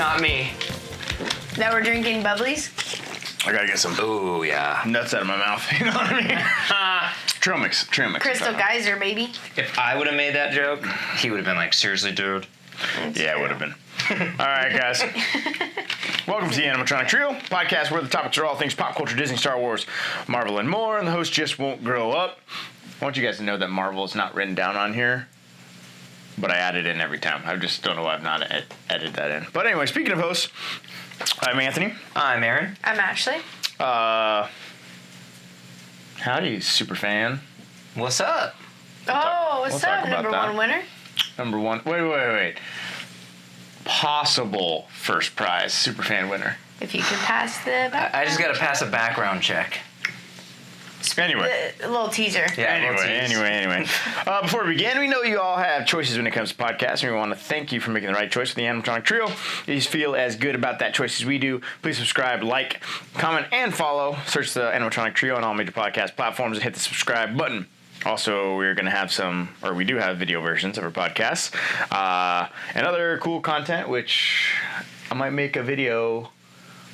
Not me. That we're drinking bubblies? I gotta get some Ooh, yeah. nuts out of my mouth. You know what I mean? Trail mix. Crystal Geyser, baby. If I would have made that joke, he would have been like, seriously, dude? Yeah, it would have been. All right, guys. Welcome to the Animatronic Trio podcast, where the topics are all things pop culture, Disney, Star Wars, Marvel, and more, and the host just won't grow up. I want you guys to know that Marvel is not written down on here, but I add it in every time. I just don't know why I've not edited that in. But anyway, speaking of hosts, I'm Anthony. I'm Aaron. I'm Ashley. Howdy, super fan. What's up? Oh, what's We'll talk up, about number that. one winner? Number one. Wait. Possible first prize super fan winner. If you can pass the I just got to pass a background check. Anyway. a little teaser. Yeah. Anyway. Before we begin, we know you all have choices when it comes to podcasts, and we want to thank you for making the right choice with the Animatronic Trio. If you feel as good about that choice as we do, please subscribe, like, comment, and follow. Search the Animatronic Trio on all major podcast platforms and hit the subscribe button. Also, we're going to have we do have video versions of our podcasts and other cool content, which I might make a video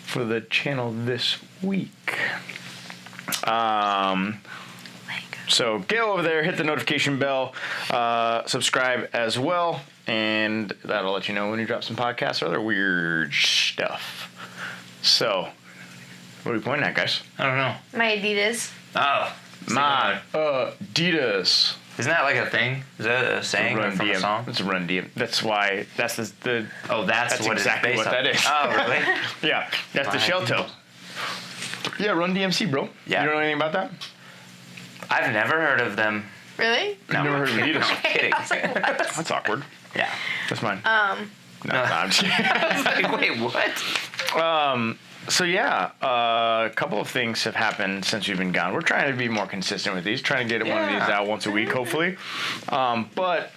for the channel this week. So get over there, hit the notification bell, subscribe as well, and that'll let you know when we drop some podcasts or other weird stuff. So, what are we pointing at, guys? I don't know. My Adidas. Oh. My Adidas. Isn't that like a thing? Is that a saying Run from DM. a song? It's a Run DM. That's why. That's the. Oh, that's what exactly it's based what on. that is. Oh, really? Yeah, that's the My shell toe. Yeah, Run DMC, bro. Yeah. You don't know anything about that? I've never heard of them. Really? You've never heard of Adidas? I'm kidding. I was like, what? That's awkward. Yeah. That's mine. Um, No, I'm just kidding. I was like, wait, what? So yeah, a couple of things have happened since we've been gone. We're trying to be more consistent with these, trying to get one of these out once a week, hopefully. But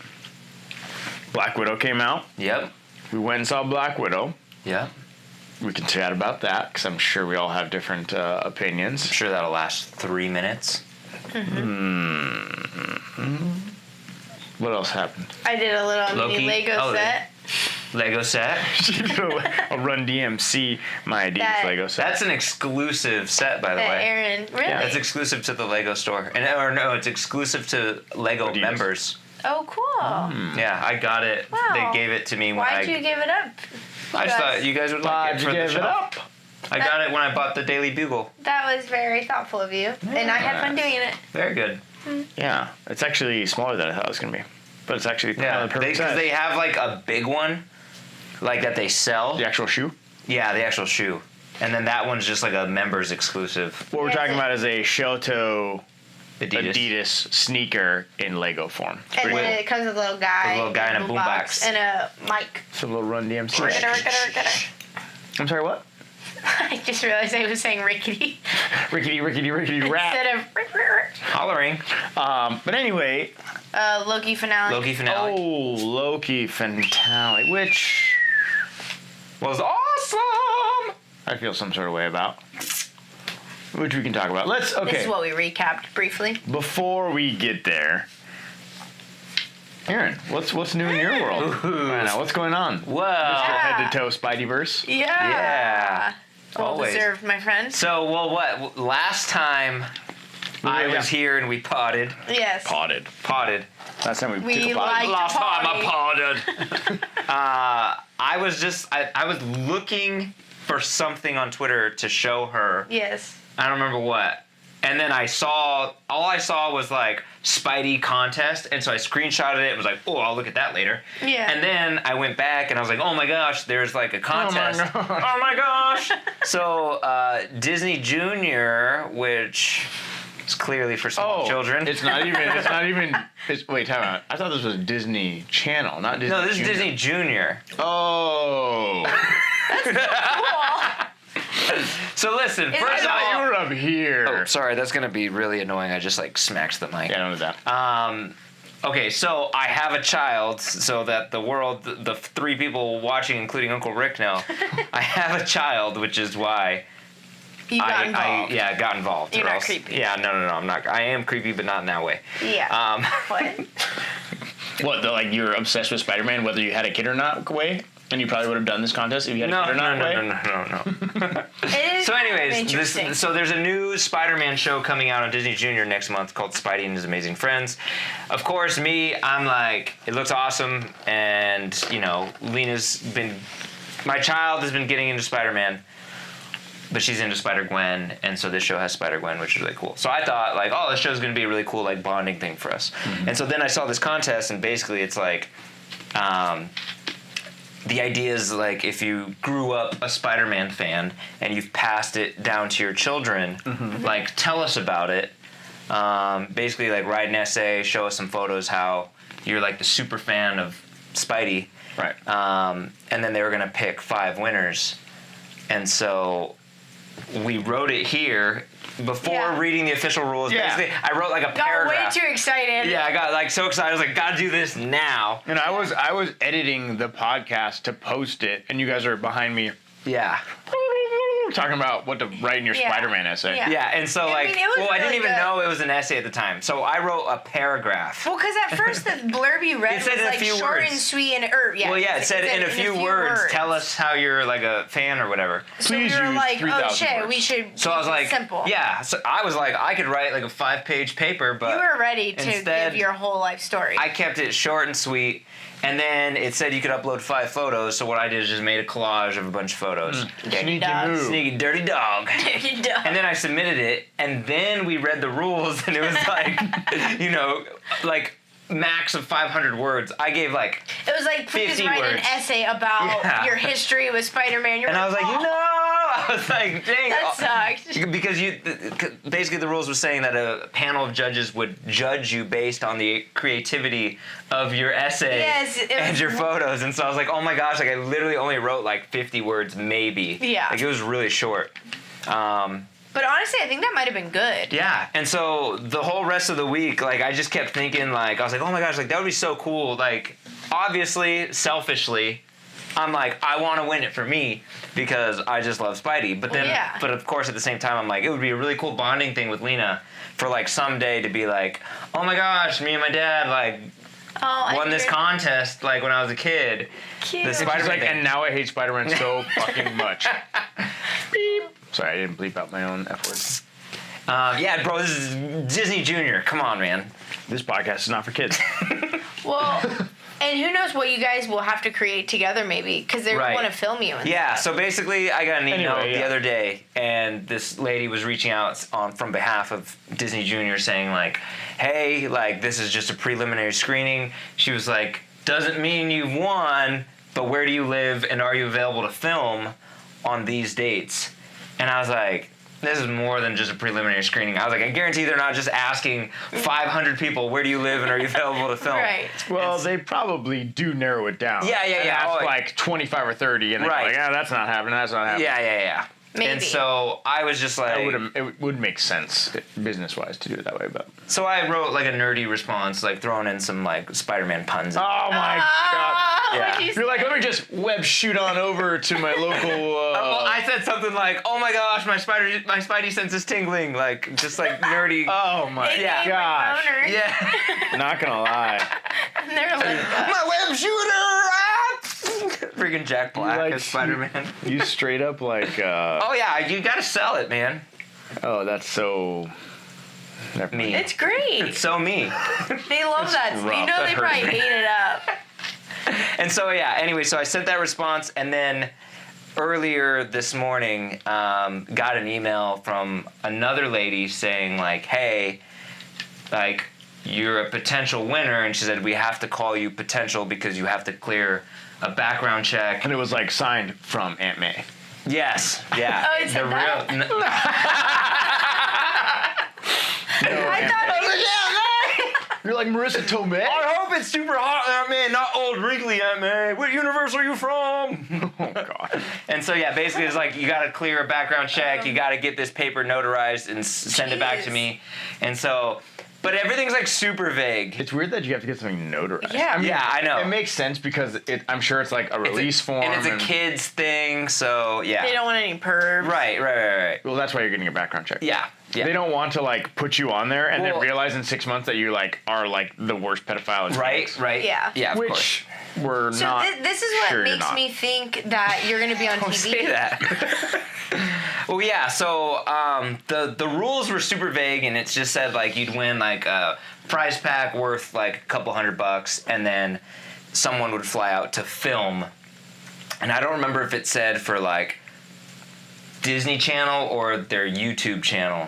Black Widow came out. Yep. We went and saw Black Widow. Yep. We can chat about that because I'm sure we all have different opinions. I'm sure that'll last 3 minutes. What else happened? I did a little Loki? mini Lego Oh, set. Lego set? A Run DMC, my Adidas That- Lego set. That's an exclusive set, by the That way. Aaron, really? Yeah, It's exclusive to the Lego store. It's exclusive to Lego Adidas. members. Oh, cool. Yeah, I got it. Wow. They gave it to me when Why'd you give it up? I just thought you guys would like Why'd it you for the give show. it up? I got it when I bought the Daily Bugle. That was very thoughtful of you. And I had fun doing it. Very good. Yeah, it's actually smaller than I thought it was going to be. But it's actually kind Yeah, of the perfect because size. they have like a big one, like that they sell. The actual shoe? Yeah, the actual shoe. And then that one's just like a members exclusive. What we're Yeah, talking it's about is a shell-toe Adidas. Adidas sneaker in Lego form. It's And pretty then cool. it comes with a little guy. A little guy and a boombox. And a mic. It's a little Run DMC. I'm sorry, what? I just realized I was saying rickety Rickety rap. instead of Hollering. But anyway, Loki finale. Loki finale. Loki finale, which Was awesome! I feel some sort of way about. Which we can talk about. This Okay. is what we recapped briefly. Before we get there, Aaron, what's new in your world right now? What's going on? Well, Head to toe Spideyverse. Yeah. Well Always. deserved, my friend. so, what? Last time I was here and we potted. Yes. Potted. Last time we We took a potty. like- Last time I potty. potted. I was looking for something on Twitter to show her. Yes. I don't remember what. And then all I saw was like Spidey contest, and so I screenshotted it and was like, oh, I'll look at that later. Yeah. And then I went back and I was like, oh my gosh, there's like a contest. gosh. Oh my gosh. So Disney Junior, which is clearly for small children. It's not even. Wait, time out. I thought this was Disney Channel, not Disney. No, this is Junior. Disney Junior. Oh. So listen, Is first it of I thought you all. were up here. Oh, sorry, that's gonna be really annoying. I just like smacked the mic. Yeah, I know that. Okay, so I have a child, so that the world, the 3 people watching, including Uncle Rick, know. I have a child, which is why You got involved. I got involved. You're or not else- creepy. Yeah, no, I'm not. I am creepy, but not in that way. Yeah. What? What? You're obsessed with Spider-Man, whether you had a kid or not? Way? And you probably would have done this contest if you had a kid or not. No. It is So anyways, interesting. so there's a new Spider-Man show coming out on Disney Junior next month called Spidey and His Amazing Friends. Of course, I'm like, it looks awesome, and my child has been getting into Spider-Man, but she's into Spider-Gwen, and so this show has Spider-Gwen, which is really cool. So I thought, like, oh, this show's gonna be a really cool, like, bonding thing for us. Mm-hmm. And so then I saw this contest, and basically it's like, the idea is, like, if you grew up a Spider-Man fan and you've passed it down to your children, like, tell us about it. Basically, like, write an essay, show us some photos how you're, like, the super fan of Spidey. Right. And then they were going to pick 5 winners. And so we wrote it here before reading the official rules. Yeah. Basically, I wrote like a paragraph. Got way too excited. Yeah, I got like so excited. I was like, gotta do this now. And I was editing the podcast to post it, and you guys are behind me Yeah. talking about what to write in your Spider-Man essay. Yeah. Yeah, and so I mean, it was I didn't really even good. know it was an essay at the time. So I wrote a paragraph. Well, because at first the blurb you read It said was in a like few short words. and sweet and It said in a few words, tell us how you're like a fan or whatever. So we Please were use like, 3,000 oh shit, words. we should. So I was like, simple. yeah. So I was like, I could write like a 5-page paper, but You were ready to instead, give your whole life story. I kept it short and sweet. And then it said you could upload 5 photos, so what I did is just made a collage of a bunch of photos. Dirty Sneaky dog. move. Sneaky dirty dog. Dirty dog. And then I submitted it, and then we read the rules, and it was like, like max of 500 words. I gave like, It was like, please 50 write an words. essay about Yeah. your history with Spider-Man. and I was like, "Oh, no. I was like, dang. That sucked. Because basically the rules were saying that a panel of judges would judge you based on the creativity of your essay Yes, it and was- your photos. And so I was like, oh my gosh, like I literally only wrote like 50 words maybe. Yeah. Like it was really short. But honestly, I think that might have been good. Yeah, and so the whole rest of the week, like, I just kept thinking, like, I was like, oh my gosh, like, that would be so cool. Like, obviously, selfishly, I'm like, I want to win it for me because I just love Spidey. But then, but of course, at the same time, I'm like, it would be a really cool bonding thing with Lena for, like, someday to be like, oh my gosh, me and my dad, like, won this contest, like, when I was a kid. Cute. The She's Spider-Man like, thing. and now I hate Spider-Man so fucking much. Beep. Sorry, I didn't bleep out my own F words. Yeah, bro, this is Disney Junior. Come on, man. This podcast is not for kids. Well, and who knows what you guys will have to create together, maybe, because they Right. want to film you. And Yeah, stuff. so basically I got an email Anyway, the yeah. other day, and this lady was reaching out from behalf of Disney Junior saying, like, hey, like, this is just a preliminary screening. She was like, doesn't mean you've won, but where do you live, and are you available to film on these dates? And I was like, this is more than just a preliminary screening. I was like, I guarantee they're not just asking 500 people, where do you live and are you available to film? Right. Well, they probably do narrow it down. Yeah. And ask Oh, like 25 or 30, and they're Right. like, that's not happening, that's not happening. Yeah. Maybe. And so I was just like... It would make sense business-wise to do it that way, but... So I wrote like a nerdy response, like throwing in some like Spider-Man puns. Oh my god. Yeah. what'd you You're like, let me just web shoot on over to my local... Well, I said something like, "Oh my gosh, my Spidey sense is tingling," like just like nerdy. Oh my AKA my gosh. boner. Yeah. Not gonna lie. And they're like, My web shooter. Freaking Jack Black Like, as Spider-Man. You straight up like, Oh yeah, you gotta sell it, man. oh, that's so... Never mind. Me. it's great. It's so me. They love that. rough. You know, That they hurt probably me. ate it up. And so yeah. Anyway, so I sent that response, and then earlier this morning, got an email from another lady saying like, "Hey, like, you're a potential winner," and she said, "We have to call you potential because you have to clear a background check." And it was like signed from Aunt May. Yes, yeah. Oh, it said that? I thought You're like Marissa Tomei? I hope it's super hot, Aunt May, not old wrinkly Aunt May. What universe are you from? Oh god. And so yeah, basically it's like you got to clear a background check, you got to get this paper notarized and send it back to Jeez. me. And so, but everything's like super vague. It's weird that you have to get something notarized. Yeah. I mean, Yeah, I know. It makes sense because I'm sure it's like a release form. And it's a kid's thing, so yeah. they don't want any pervs. Right. Well, that's why you're getting a background check. Yeah. They don't want to like put you on there and Well- then realize in 6 months that you like are like the worst pedophile. in space. Right. Yeah. Yeah, of Which course. we're So not. this is what sure you're makes not. me think that you're going to be on Don't TV. say that. Well, yeah. So the rules were super vague, and it just said like you'd win like a prize pack worth like a couple $100, and then someone would fly out to film. And I don't remember if it said for like Disney Channel or their YouTube channel.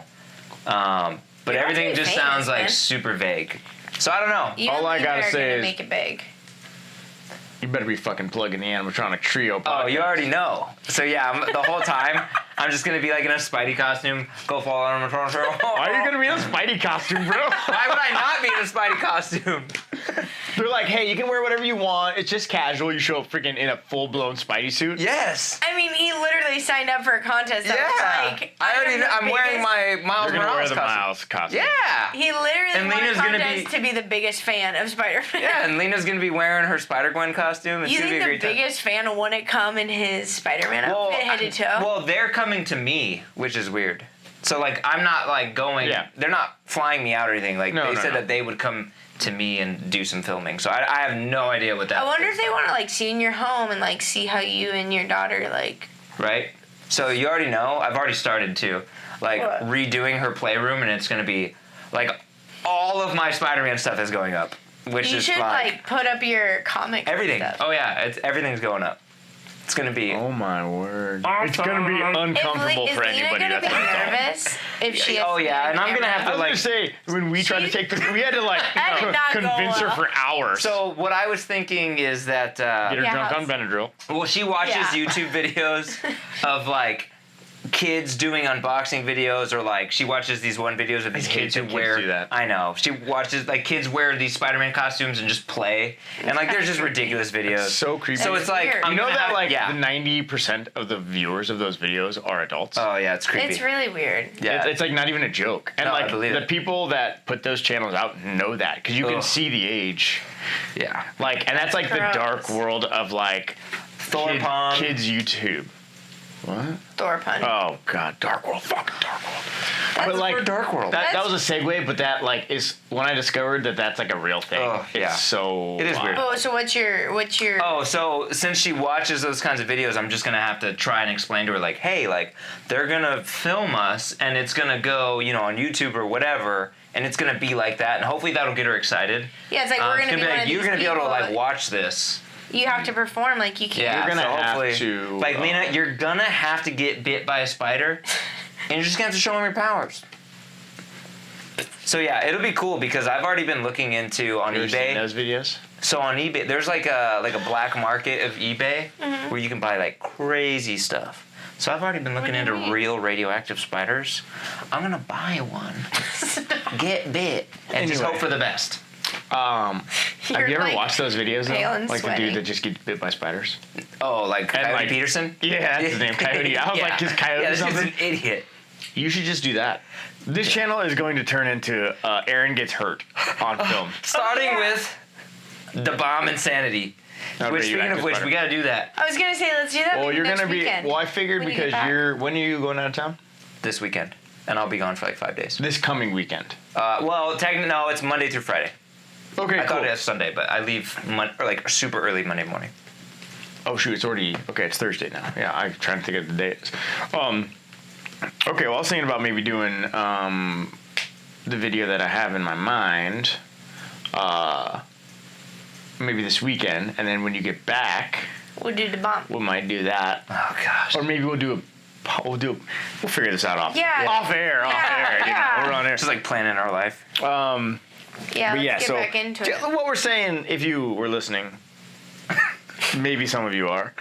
But You're everything already just famous, sounds like man. super vague. So I don't know. You All and I Lena gotta are say gonna is- make it big. You better be fucking plugging the animatronic trio. Oh, you podcast. already know. So yeah, the whole time I'm just gonna be like in a Spidey costume, go fall on a Animatronic. Why are you gonna be in a Spidey costume, bro? Why would I not be in a Spidey costume? They're like, hey, you can wear whatever you want. It's just casual. You show up freaking in a full-blown Spidey suit. Yes. I mean, he literally signed up for a contest that was like. I already. I'm wearing my Miles You're gonna wear Morales the costume. Miles costume. Yeah. He literally And won Lena's a gonna contest be- to be the biggest fan of Spider-Man. Yeah, and Lena's gonna be wearing her Spider-Gwen costume. It's You gonna be think a the great time. biggest fan wouldn't come in his Spider-Man outfit head to toe? Well, they're coming to me, which is weird. So like, I'm not like going. Yeah. They're not flying me out or anything. Like No, they no, said no. that they would come to me and do some filming. So I have no idea what that. I wonder is. if they want to like see in your home and like see how you and your daughter like. Right. So you already know. I've already started to like What? redoing her playroom, and it's gonna be like all of my Spider-Man stuff is going up, which You is should like like put up your comics. and everything. stuff. Oh yeah, everything's going up. It's gonna be. Oh my word. Awesome. It's gonna be uncomfortable is for Lena anybody. gonna be That's what I'm saying. nervous if she? Has Oh, to be yeah, on and I'm gonna camera? have I to, was gonna say when we tried to She- take the, we had to like That did not go convince her well. for hours. So what I was thinking is that get her Yeah, drunk on how's- Benadryl. well, she watches Yeah. YouTube videos of like kids doing unboxing videos, or like she watches these one videos of these hate kids that who kids wear. do that. I know. She watches like kids wear these Spider-Man costumes and just play, and like they're just ridiculous videos. It's so creepy. So That's it's like weird. I'm You know gonna that have- like yeah. the 90% of the viewers of those videos are adults. Oh yeah, it's creepy. It's really weird. yeah. It's like not even a joke. And No, I like believe the it. people that put those channels out know that because you can Ugh. see the age. yeah. Like, and that's like the Gross. dark world of like Thorpon. kids YouTube. What? Thor pun. Oh god, Dark World, fucking Dark World. That's But like for Dark World. that was a segue, but that like is when I discovered that that's like a real thing. Oh, it's yeah. so It is weird. Oh, so what's your? Oh, so since she watches those kinds of videos, I'm just gonna have to try and explain to her, like, hey, like, they're gonna film us, and it's gonna go, you know, on YouTube or whatever, and it's gonna be like that, and hopefully that'll get her excited. Yeah, it's like we're It's gonna be one like, of you're these gonna be able to, people. like, watch this. You have to perform like you can't. Yeah, You're gonna so have hopefully, to, like, Lena, you're gonna have to get bit by a spider, and you're just gonna have to show them your powers. So yeah, it'll be cool because I've already been looking into on You ever seen eBay. those videos? So on eBay, there's like a black market of eBay where you can buy like crazy stuff. So I've already been looking do you into mean? real radioactive spiders. I'm gonna buy one, get bit, and just Anyway. hope for the best. Have You're, you ever like, watched those videos though? pale and Like the sweaty. dude that just gets bit by spiders? Oh, like And, Coyote like- Peterson? Yeah, that's his name, Coyote. I was like, his Coyote Yeah, or this dude's something. an idiot. You should just do that. This channel is going to turn into Aaron gets hurt on film. Starting yeah. with the bomb insanity. How Which, about you, speaking of active which, spider? we gotta do that I was gonna say let's do that. Well, maybe you're next gonna be. weekend. Well, I figured when you get because back. When are you going out of town? this weekend, and I'll be gone for like 5 days. This coming weekend. Well, technically, no, it's Monday through Friday. Okay, I cool. thought it was Sunday, but I leave or like super early Monday morning. Oh shoot, it's already okay. It's Thursday now. Yeah, I'm trying to think of the days. Okay, well, I was thinking about maybe doing the video that I have in my mind. Maybe this weekend, and then when you get back, we'll do the bomb. we might do that, Oh gosh. or maybe we'll figure this out off. Yeah. Off air. You Yeah. know, we're on air. Just like planning our life. Yeah, But let's yeah, get so back into it. what we're saying, if you were listening, maybe some of you are,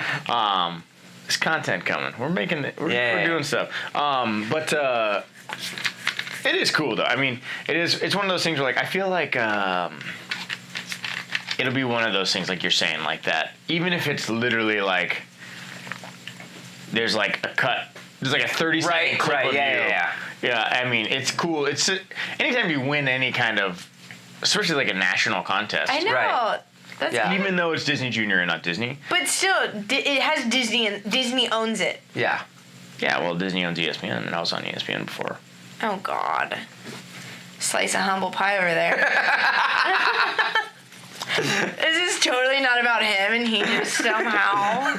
there's content coming. We're making it. We're Yeah. doing stuff. But it is cool though. I mean, it is. It's one of those things where like I feel like it'll be one of those things like you're saying like that. Even if it's literally like there's like a cut. There's like a 30-second clip right, of yeah, you. yeah. Yeah, I mean, it's cool. It's anytime you win any kind of, especially like a national contest. I know. Right. That's Yeah. Even though it's Disney Junior and not Disney. But still, it has Disney, and Disney owns it. Yeah. Yeah, well, Disney owns ESPN, and I was on ESPN before. Oh God, slice of humble pie over there. This is totally not about him, and he just somehow.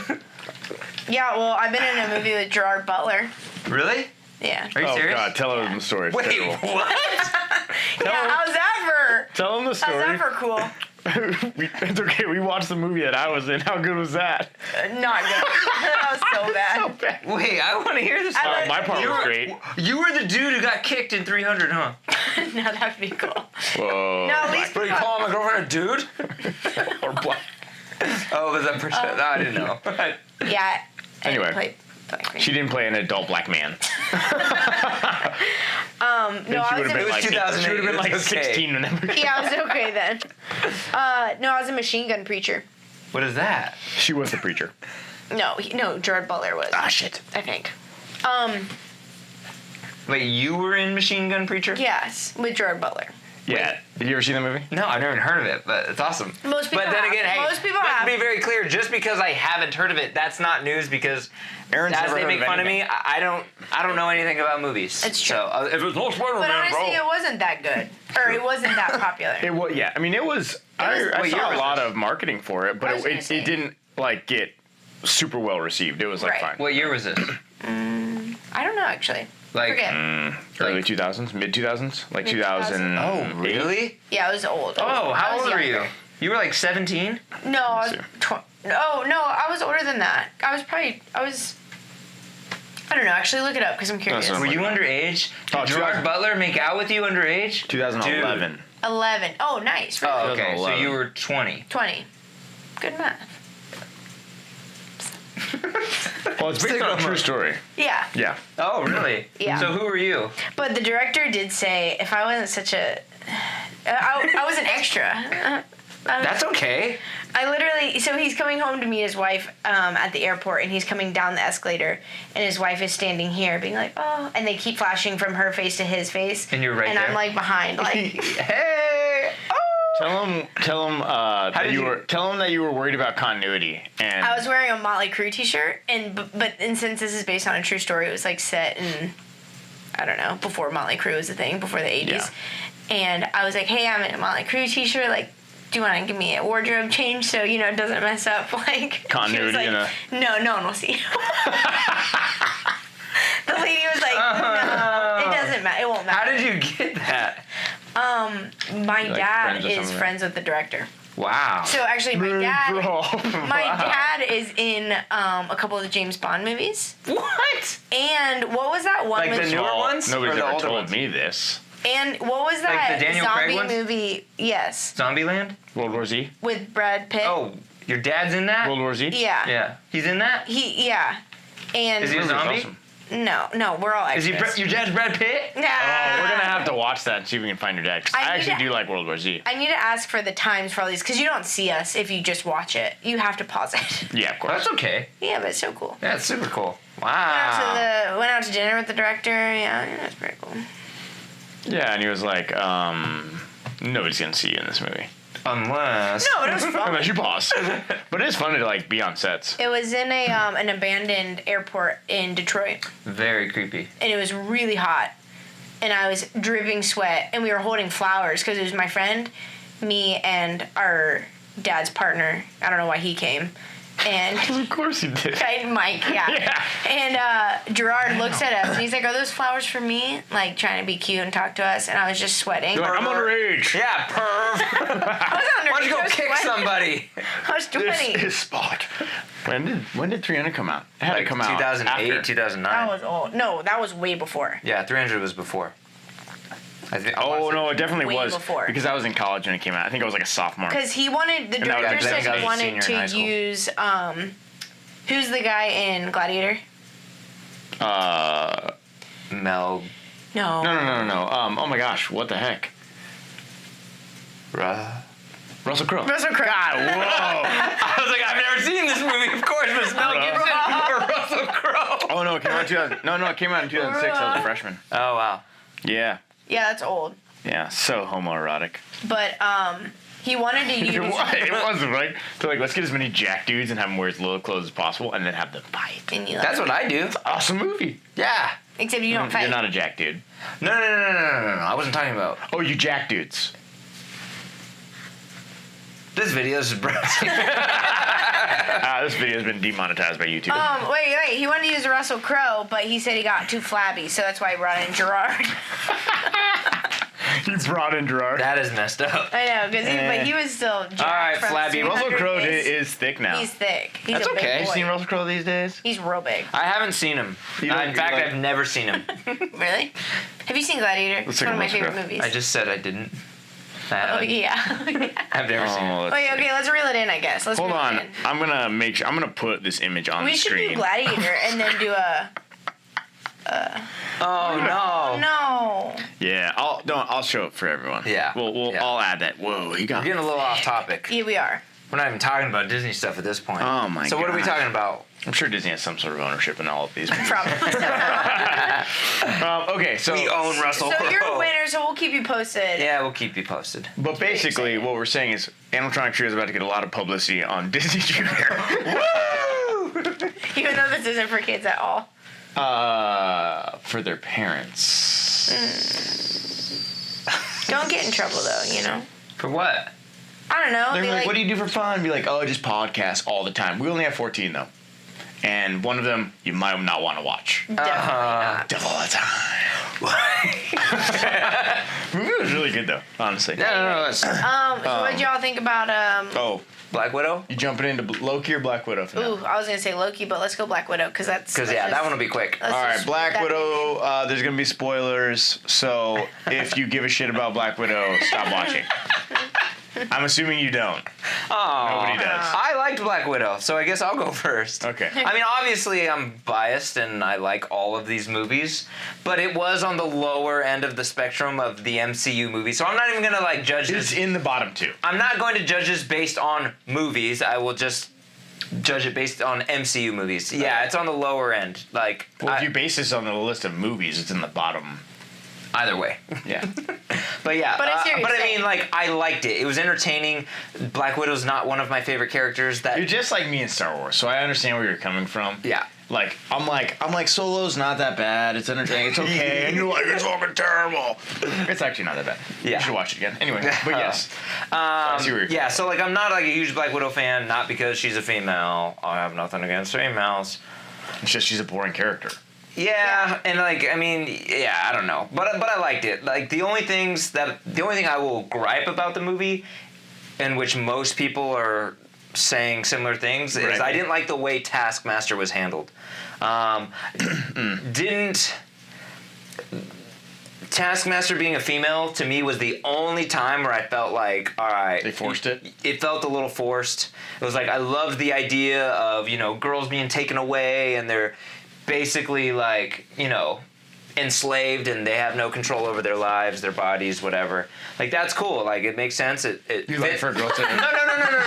Yeah, well, I've been in a movie with Gerard Butler. Really? Yeah. Are you serious? God, tell him the story. It's Wait, terrible. what? Yeah, how's that Tell him the for? How's story. that for cool? It's okay. We watched the movie that I was in. How good was that? Not good. That was so bad. bad. Wait, I want to hear this. I My part You was were- great. You were the dude who got kicked in 300, huh? No, that'd be cool. Whoa. No, at least What, you calling my girlfriend a dude? Or black. Oh, was that percent? No, I didn't know. Yeah. Anyway. I played Black Man. She didn't play an adult black man. No, I was in It was like, 2008, she would have been like it's okay. 16 when that Yeah, I was okay then. No, I was a machine gun preacher. What is that? She was the preacher. No, Gerard Butler was. Ah, shit. I think. Wait, you were in Machine Gun Preacher? Yes, with Gerard Butler. Yeah. Did you ever see that movie? No, I've never even heard of it, but it's awesome. Most people But then have. again, hey, Most people let's have. be very clear. Just because I haven't heard of it, that's not news. Because Aaron's as never they heard make of fun of me, anything. I don't know anything about movies. It's true. So if it's all Spider-Man, But honestly, bro. it wasn't that good, or it wasn't that popular. It was, yeah. I mean, it was. I what year saw a was lot this? of marketing for it, I but was gonna it say. didn't like get super well received. It was like Right. fine. What year was this? I don't know actually. Like, Forget. Early Like- 2000s, mid 2000s, like Mid 2000. oh, really? Yeah, I was old. Oh, I how was old were you? younger. You were like 17? No, I was. Let's No, I was older than that. I don't know. Actually, look it up because I'm curious. That's Were you underage? Did Oh, Gerard 2000. Butler make out with you underage? 2011. Dude. 11. Oh, nice. Really? Oh, okay. So 2011. you were 20. 20. Good math. Well, it's based on a true story. Yeah. Yeah. Oh, really? Yeah. So who were you? But the director did say if I wasn't such a. I was an extra. That's okay. I literally, so he's coming home to meet his wife at the airport, and he's coming down the escalator, and his wife is standing here, being like, "Oh," and they keep flashing from her face to his face, And you're right and there. I'm like behind, like, Hey! Oh! Tell him that did you you- were. Tell him that you were worried about continuity. And I was wearing a Motley Crue T-shirt, and since this is based on a true story, it was like set in, I don't know, before Motley Crue was a thing, before the 80s, Yeah. and I was like, "Hey, I'm in a Motley Crue T-shirt, like." Do you want to give me a wardrobe change so it doesn't mess up like Continuity She was like, no one will see. The lady was like, no, it doesn't matter. It won't matter. How did you get that? My Like dad friends or is something? friends with the director. Wow. So actually, my dad My is in a couple of the James Bond movies. What? And what was that one? Like the with, newer ones? Nobody's or the ever older told ones? me this. and what was that Like the Daniel Craig zombie ones? movie? Yes, Zombieland? World War Z. with Brad Pitt. Oh, your dad's in that? World War Z. yeah. Yeah. He's in that? And Is he a Movie's zombie? awesome. no, we're all Is extras. he your dad's Brad Pitt? Nah. Oh, we're gonna have to watch that and see if we can find your dad. 'Cause I I need actually to- do like World War Z. I need to ask for the times for all these because you don't see us if you just watch it. You have to pause it. Yeah, of course. That's okay. Yeah, but it's so cool. That's super cool. Went out Wow. went out to dinner with the director. Yeah, it's pretty cool. Yeah, and he was like, nobody's gonna see you in this movie Unless. No, but it was fun. unless you pause. But it is fun to like be on sets. It was in a an abandoned airport in Detroit, Very creepy. and it was really hot, and I was dripping sweat, and we were holding flowers because it was my friend, me, and our dad's partner. I don't know why he came, and. Of course he did. Mike, yeah. Yeah. And Gerard looks at us and he's like, "Are those flowers for me?" Like trying to be cute and talk to us, and I was just sweating. You're like, I'm underage. Yeah, perv. I was under. Why don't you I go was kick sweating. somebody? I was 20. This is spot. When did 300 come out? It had to come out 2008, after. 2009. That was old. No, that was way before. Yeah, 300 was before. I think. Oh no, it definitely Way was before. because I was in college when it came out. I think I was like a sophomore. Because he wanted, the And that was- director I said think I he was a wanted senior in high to school. use, who's the guy in Gladiator? Mel. No. No. Oh my gosh, what the heck? Russell Crowe. Russell Crowe. God, whoa. I was like, I've never seen this movie, of course, but it's Mel Gibson or Russell Crowe. Oh no, it came out in 2000. No, it came out in 2006. I was a freshman. Oh, wow. Yeah, Yeah, that's old. yeah, so homoerotic. But he wanted to use. It was right. So like, let's get as many jack dudes and have them wear as little clothes as possible, and then have them fight. And you That's what I do. Awesome movie. Yeah. Except you don't fight. You're not a jack dude. No. I wasn't talking about. Oh, you jack dudes. This video is brought to you. This video has been demonetized by YouTube. Wait. He wanted to use Russell Crowe, but he said he got too flabby, so that's why he brought in Gerard. He brought in Gerard. That is messed up. I know, but he was still jacked. All right, from flabby. Russell Crowe 300 is thick now. He's thick. He's That's a big okay. boy. You seen Russell Crowe these days? He's real big. I haven't seen him. You don't- In fact, like- I've never seen him. Really? Have you seen Gladiator? Let's It's take one a of my Russell favorite Crowe. movies. I just said I didn't. Oh yeah. I've never seen it. let's Wait, see. okay, let's reel it in, I guess. Let's Hold reel on. it in. I'm gonna put this image on We the should screen. do Gladiator and then do a. Oh no. No. Yeah, I'll show it for everyone. Yeah. Yeah. I'll add that. Whoa, he got. We're getting a little off topic. Yeah, we are. We're not even talking about Disney stuff at this point. Oh my So what are we gosh. talking about? I'm sure Disney has some sort of ownership in all of these. Probably. Okay, so We own Russell So Crowe. you're a winner, so we'll keep you posted. Yeah, we'll keep you posted. But basically, what we're saying is, Animatronic Trio is about to get a lot of publicity on Disney Junior. Even though this isn't for kids at all. For their parents. Don't get in trouble though, you know. For what? I don't know. They're Be like, like, what do you do for fun? Be like, oh, just podcasts all the time. We only have 14 though, and one of them you might not want to watch. definitely not. All the time. Movie was really good though, honestly. No. It's So what did y'all think about Oh, Black Widow? you jumping into Loki or Black Widow? For now? Ooh, I was gonna say Loki, but let's go Black Widow because that's. Because yeah, that one will be quick. let's All right, just- Black that- Widow. There's gonna be spoilers, so if you give a shit about Black Widow, stop watching. I'm assuming you don't. Oh, Nobody does. I liked Black Widow, so I guess I'll go first. Okay. I mean, obviously, I'm biased and I like all of these movies, but it was on the lower end of the spectrum of the MCU movies, so I'm not even gonna like judge It's this. in the bottom two. I'm not going to judge this based on movies. I will just judge it based on MCU movies. Yeah, it's on the lower end. Like, Well, if you base this on the list of movies, it's in the bottom. either way. Yeah. But yeah, But I see what you're but I saying. mean, like, I liked it. It was entertaining. Black Widow's not one of my favorite characters. That You're just like me in Star Wars, so I understand where you're coming from. yeah. Like I'm like Solo's not that bad. It's entertaining. It's okay. And you're like, it's fucking terrible. It's actually not that bad. Yeah. You should watch it again. Anyway, but yes. I see where you're Yeah, so like I'm not like a huge Black Widow fan, not because she's a female. I have nothing against females. It's just she's a boring character. Yeah, and like I mean, yeah, I don't know, but I liked it. Like the only thing I will gripe about the movie, in which most people are saying similar things, is Right. I didn't like the way Taskmaster was handled. Didn't Taskmaster being a female to me was the only time where I felt like, all right, They forced it? It felt a little forced. It was like I loved the idea of girls being taken away and they're basically like enslaved and they have no control over their lives, their bodies, whatever. Like that's cool. Like it makes sense. It You like for a girl to no.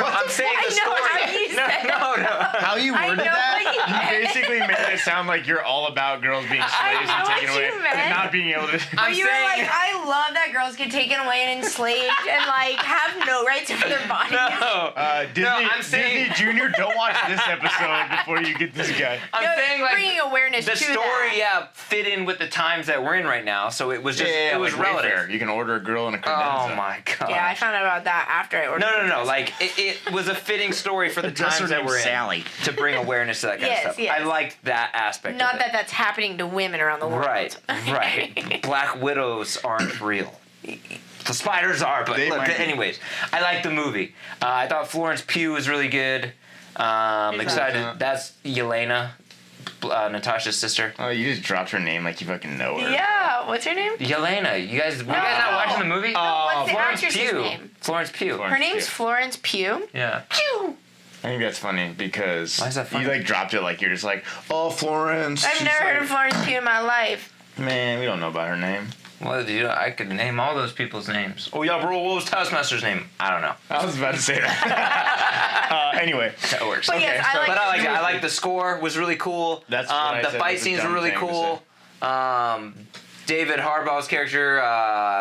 I'm saying I the know story. how you said No. how you I worded know that? what you meant. You basically made it sound like you're all about girls being slaves know and taken what away you meant. and not being able to. I'm You were saying- like, I love that girls get taken away and enslaved and like have no rights over their bodies. No. Disney, I'm saying- Disney Junior, don't watch this episode before you get this guy. I'm No, saying like bringing awareness the to story, that. fit in with the times that we're in right now. So it was just it was like relative. Wayfair. You can order a girl in a credenza. Oh my god. Yeah, I found out about that after I ordered. No. it. Like it was a fitting story for the Dresser times that named we're in Sally. to bring awareness to that kind Yes, of stuff. yes. I liked that aspect. Not of that it. that's happening to women around the world. Right. Black widows aren't real. The spiders are, but They look. might be. Anyways, I liked the movie. I thought Florence Pugh was really good. Excited. that? That's Yelena, Natasha's sister. Oh, you just dropped her name like you fucking know her. Yeah, what's her name? Yelena, you guys not watching the movie? What's the Florence actress's Pugh. name? Florence Pugh. Florence Her name's Pugh. Florence Pugh. Yeah. Pugh. I think that's funny because Why is that funny? you like dropped it like you're just like, oh, Florence. I've she's never heard like- of Florence Pugh in my life. Man, we don't know about her name. Well, dude, I could name all those people's names. Oh yeah, bro. What was Taskmaster's name? I don't know. I was about to say that. Anyway, That works. But yes, I like But I like the it. I movie. like the score was really cool. That's what I the said fight was a scenes were dumb really thing to cool. David Harbaugh's character,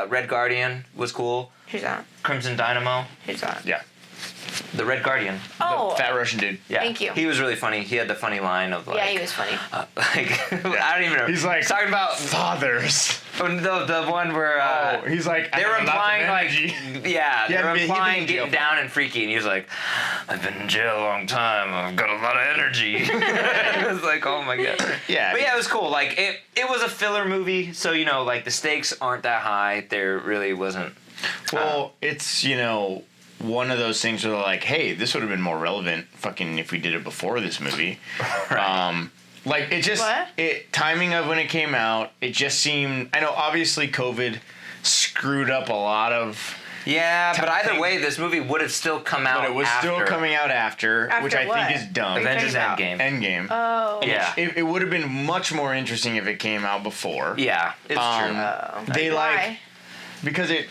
Red Guardian, was cool. Who's that? Crimson Dynamo. Who's that? yeah. The Red Guardian. Oh, The fat Russian dude. Yeah. Thank you. He was really funny. He had the funny line of like. yeah, he was funny. I don't even know. He's like talking about fathers. the one where. He's like They were implying like, yeah, they were he'd been implying in jail getting down and freaky, and he was like, "I've been in jail a long time. I've got a lot of energy." It was like, oh my god. Yeah, but yeah, it was cool. Like it was a filler movie, so like the stakes aren't that high. There really wasn't. Well, it's one of those things where they're like, hey, this would have been more relevant, fucking, if we did it before this movie. Right. Like it just timing of when it came out, it just seemed. I know obviously COVID screwed up a lot of. Yeah, but either way, this movie would have still come out. But it was still coming out after which I what? think is dumb. Avengers Endgame. Endgame. Oh. Yeah. It would have been much more interesting if it came out before. Yeah, it's true. They Why? because it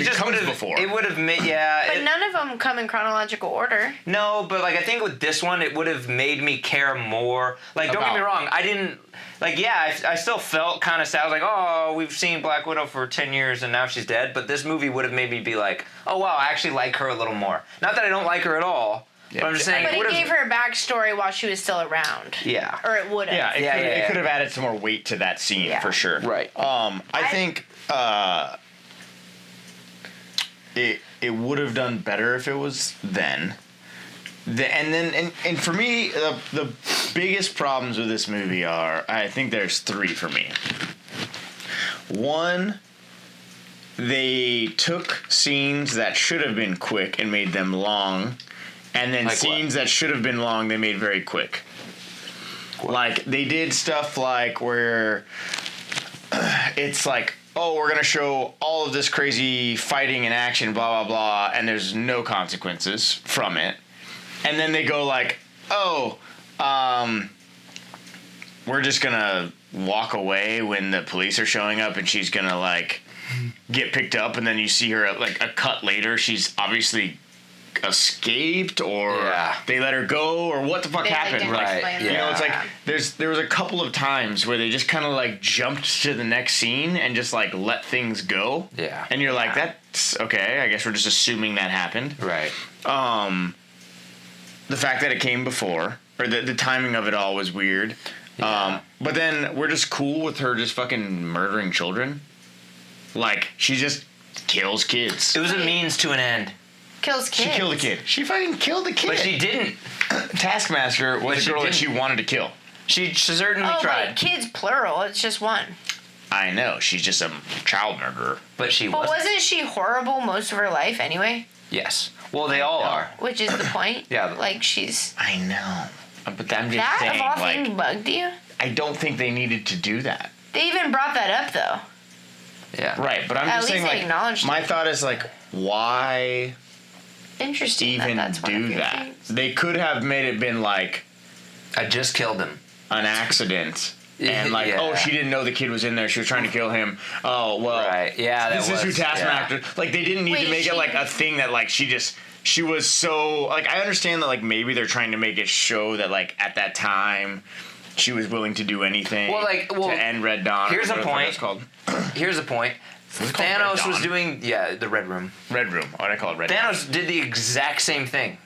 just comes would've- before. It would have made But none of them come in chronological order. No, but like I think with this one, it would have made me care more. Like, don't get me wrong, I didn't. Like, yeah, I still felt kind of sad. I was like, oh, we've seen Black Widow for 10 years and now she's dead. But this movie would have made me be like, oh wow, I actually like her a little more. Not that I don't like her at all. But I'm just saying. But it gave her a backstory while she was still around. Yeah. Or it would have. Yeah, it could have added some more weight to that scene for sure. Right. I think it would have done better if it was then. And for me, the biggest problems with this movie are, I think there's three for me. One, they took scenes that should have been quick and made them long, and then like scenes that should have been long they made very quick. Like they did stuff like where it's like, oh, we're gonna show all of this crazy fighting and action, blah blah blah, and there's no consequences from it. And then they go like, oh, we're just gonna walk away when the police are showing up, and she's gonna like get picked up, and then you see her like a cut later, she's obviously escaped, or they let her go, or what the fuck happened? Right. You know, it's like there was a couple of times where they just kind of like jumped to the next scene and just like let things go. Yeah. And you're like, that's okay. I guess we're just assuming that happened. Right. The fact that it came before, or the timing of it all was weird. Yeah. But then we're just cool with her just fucking murdering children. Like, she just kills kids. It was a means to an end. Kills kids. She killed a kid. She fucking killed a kid. But she didn't. Taskmaster was a girl that she wanted to kill. She certainly tried. But kids plural. It's just one. I know. She's just a child murderer. But she But wasn't. wasn't she horrible most of her life anyway? Yes. Well, they all are. Which is the point. Yeah. Like she's. I know. But I'm just That saying, of all like, things bugged you? I don't think they needed to do that. They even brought that up though. Yeah. Right, but I'm At just saying, least they like, acknowledged my it. thought is, like, why Interesting. even that's one of do your that? things. They could have made it been, like, I just killed him. an accident. And, like, Yeah. oh, she didn't know the kid was in there. She was trying to kill him. Oh, well. Right. Yeah, that This is who was- Taskmaster. yeah. Like, they didn't need Wait, to make she- it, like, a thing that, like, she was so. Like, I understand that, like, maybe they're trying to make it show that, like, at that time, she was willing to do anything to end Red Dawn. Here's a point. It's called. Here's a point. Was it called Red Thanos was Dawn? doing the Red Room. Red Room. Why did I call it Red Dawn? Thanos did the exact same thing.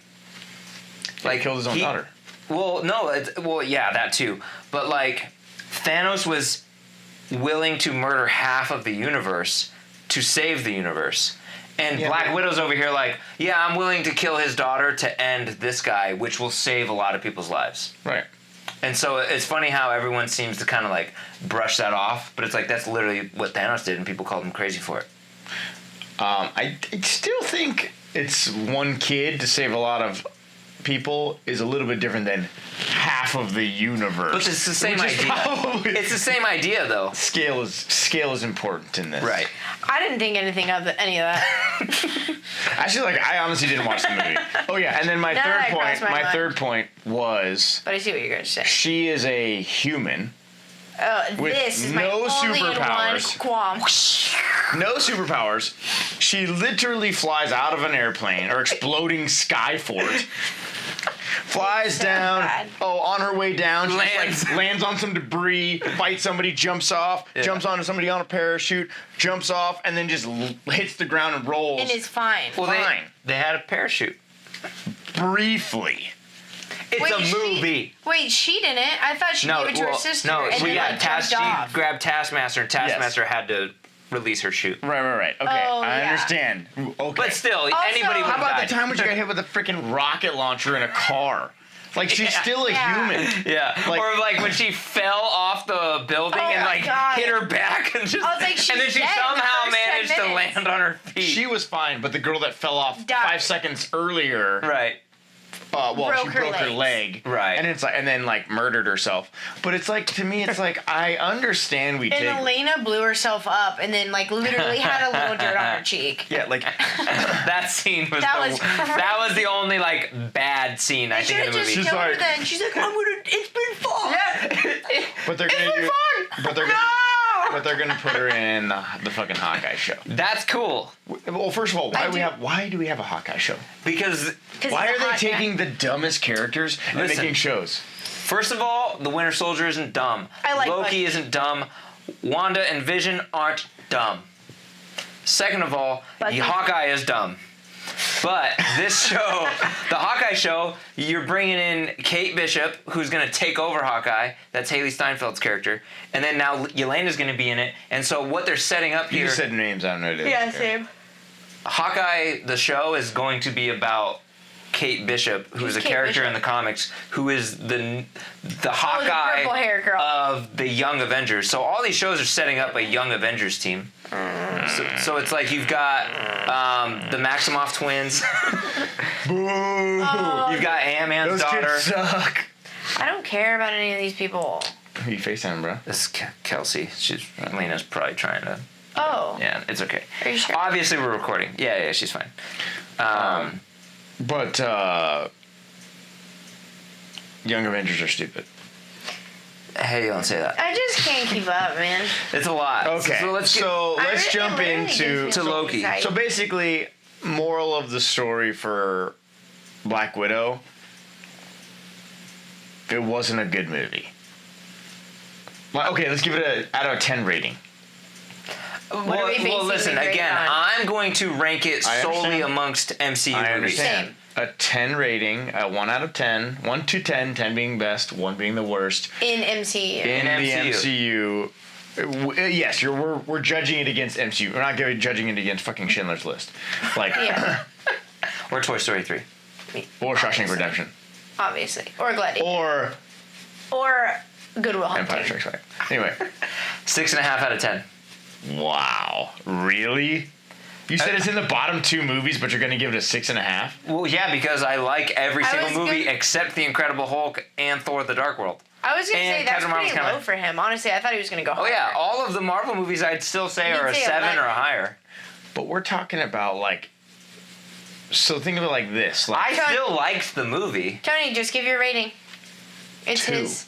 Like, killed his own daughter. Well, no, yeah, that too. But like, Thanos was willing to murder half of the universe to save the universe. And Yeah, Black but- Widow's over here like, yeah, I'm willing to kill his daughter to end this guy, which will save a lot of people's lives. Right. And so it's funny how everyone seems to kind of like brush that off, but it's like that's literally what Thanos did, and people called him crazy for it. I still think it's one kid to save a lot of people is a little bit different than half of the universe. But it's the same Which is idea. probably- It's the same idea, though. Scale is important in this. Right. I didn't think anything of any of that. Actually, like, I honestly didn't watch the movie. Oh yeah, and then my None of that crossed my mind. third point was But I see what you're gonna say. she is a human. With This is my no only and one superpowers. qualm. No superpowers. She literally flies out of an airplane or exploding sky fort. Flies So down. bad. Oh, on her way down, she Lands. lands on some debris, fights somebody, jumps off, jumps onto somebody on a parachute, jumps off, and then just hits the ground and rolls. And it's fine. Well, Fine. they had a parachute. Briefly. It's a movie. She didn't. I thought she gave it to her sister. No, and then, jumped she off. grabbed Taskmaster, and Taskmaster had to release her chute. Right. Okay, I understand. Okay. But still, Also, anybody would How about died. the time when she got hit with a freaking rocket launcher in a car? Like, she's still a human. Yeah. Like- or like when she fell off the building and my God. hit her back and just I was like, she's and then she dead in the somehow first 10 managed to minutes. land on her feet. She was fine, but the girl that fell off Died. 5 seconds earlier, right. she broke her leg. Right. And it's like, and then like murdered herself. But it's like, to me, it's like, I understand we And take. Elena blew herself up and then literally had a little dirt on her cheek. Yeah, like That scene was That was the only like bad scene I think in the movie. Just killed her like- then. She's like, it's been fun. but they're It's gonna been do, fun. but they're gonna, No. but they're gonna put her in the fucking Hawkeye show. That's cool Well, first of all, why do we have a Hawkeye show? because 'Cause Why he's are a they hot taking the dumbest characters and Listen. making shows? first of all, the Winter Soldier isn't dumb. I like Loki Bucky. isn't dumb. Wanda and Vision aren't dumb. Second of all, Bucky. Hawkeye is dumb. But this show, the Hawkeye show, you're bringing in Kate Bishop, who's going to take over Hawkeye. That's Haley Steinfeld's character. And then now Yelena's going to be in it. And so what they're setting up You here, just said names, I don't know what it is. Yeah, same. Hawkeye, the show, is going to be about Kate Bishop, who is a Kate character Bishop? in the comics, who is the Hawkeye purple hair girl. of the Young Avengers. So all these shows are setting up a Young Avengers team. So it's like you've got the Maximoff twins. Boo! You've got Ant-Man's Those daughter. kids suck. I don't care about any of these people. Who you FaceTime, bro? This is Kelsey. Lena's probably trying to. Oh. Yeah, it's okay. Are you sure? Obviously, we're recording. Yeah, she's fine. But Young Avengers are stupid. Hey, don't say that. I just can't keep up, man. It's a lot. Okay, So let's let's jump into to Loki. So basically, moral of the story for Black Widow: it wasn't a good movie. Well, okay, let's give it a out of 10 rating. What are we basically listen, grading again, on? I'm going to rank it I solely understand. amongst MCU I movies. understand. Same. A 10 rating, a 1 out of 10, 1 to 10, 10 being best, 1 being the worst. In MCU. In the MCU. MCU, yes, we're judging it against MCU. We're not judging it against fucking Schindler's List, like Yeah, Or Toy Story 3. or Shawshank Redemption, obviously. Or Gladiator. or Goodwill Empire Hunting. Strikes Back. Anyway, 6.5 out of 10. wow, really? You said it's in the bottom 2 movies, but you're gonna give it a 6.5? Well, yeah, because I like every I single was movie gonna- except The Incredible Hulk and Thor: The Dark World. I was going to And say that's Captain Marvel's pretty low kinda- for him. Honestly, I thought he was going to go Oh higher. yeah, all of the Marvel movies I'd still say You'd are a say 7 or 11. higher. But we're talking about like, so think of it like this: like I still liked the movie. Tony, just give your rating. It's 2. his.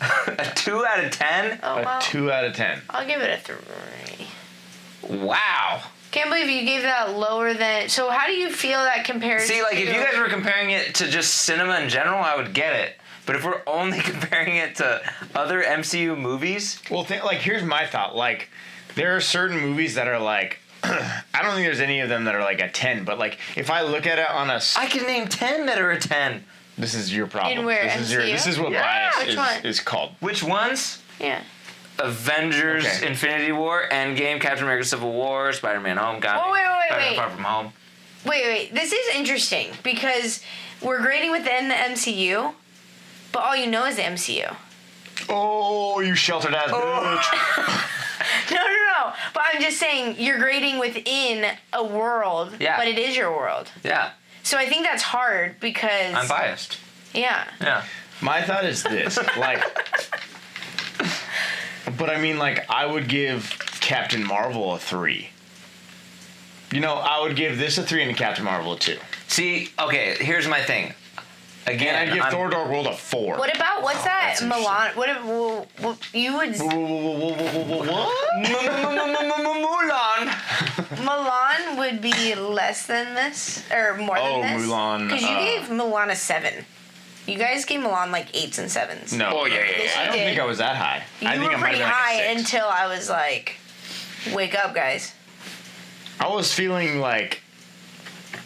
A 2 out of 10? Oh, a wow. 2 out of 10. I'll give it a 3. Wow. Can't believe you gave that lower than. So how do you feel that compares? See, like, to... if you guys were comparing it to just cinema in general, I would get it. But if we're only comparing it to other MCU movies, Well, like here's my thought: like, there are certain movies that are like, I don't think there's any of them that are like a 10. But like, if I look at it on a, I can name 10 that are a 10. this is your problem. In where, This is what Yeah. Which bias one? is called. Which ones? Yeah. Avengers, Okay. Infinity War, Endgame, Captain America: Civil War, Spider-Man: Homecoming. Oh, wait. Spider-Man: Far From Home. Wait. This is interesting because we're grading within the MCU, but all you know is the MCU. Oh, you sheltered ass bitch. No. But I'm just saying you're grading within a world, Yeah. but it is your world. Yeah, So I think that's hard because I'm biased. Yeah. Yeah. My thought is this: like, but I mean, like, I would give Captain Marvel a 3. You know, I would give this a 3 and Captain Marvel a 2. See, okay, here's my thing. Again, And I'd give I'm- Thor: Dark World a 4. What about what's that? that's Milan. What you would Mulan. Milan would be less than this or more Oh, than this? Mulan, Because you gave Milan a 7. You guys gave Milan like 8s and 7s. No. Oh, yeah. Yes, I you don't did. think I was that high. I You think were I might have pretty been like a high 6. until I was like, wake up, guys. I was feeling like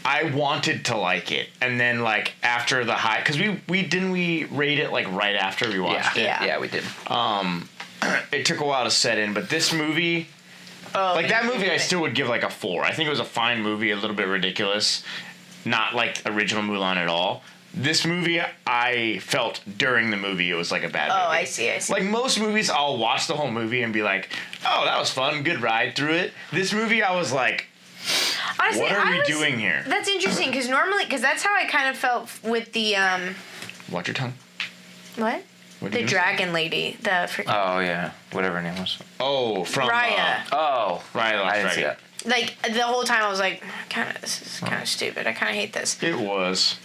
I wanted to like it, and then like after the high, because we rate it like right after we watched it. Yeah. Yeah, we did. It took a while to set in, but this movie, like that movie, I still would give like a 4. I think it was a fine movie, a little bit ridiculous, not like original Mulan at all. This movie, I felt during the movie it was like a bad movie. Oh, I see. Like most movies, I'll watch the whole movie and be like, oh, that was fun, good ride through it. This movie, I was like, Honestly, what are we doing here? That's interesting because that's how I kind of felt with the Watch your tongue. what? What did The you dragon lady, the freaking Oh yeah, whatever her name was. Oh, from Raya. Oh, Raya the Last I didn't see Dragon. that. Like the whole time I was like, this is kind of stupid. I kind of hate this. It was.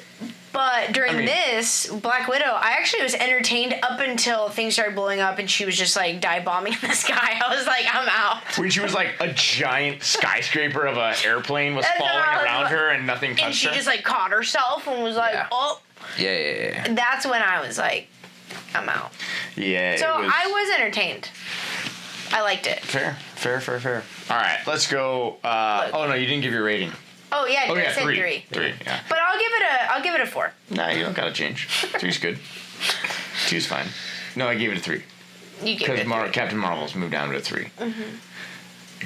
But during I mean- this Black Widow, I actually was entertained up until things started blowing up and she was just like dive bombing in the sky. I was like, I'm out. When she was like a giant skyscraper of an airplane was That's what falling I was around like- her and nothing touched And she her. just like caught herself and was like, Yeah. oh. Yeah. That's when I was like, I'm out. Yeah. So it was I was entertained. I liked it. fair. All right, let's go. Oh no, you didn't give your rating. Oh yeah, Oh I yeah, said 3. 3. Yeah. But I'll give it a 4. Nah, you don't gotta change. 3's good. 2's fine. No, I gave it a 3 You gave because it a 3. Captain Marvel's moved down to a 3. Mm-hmm.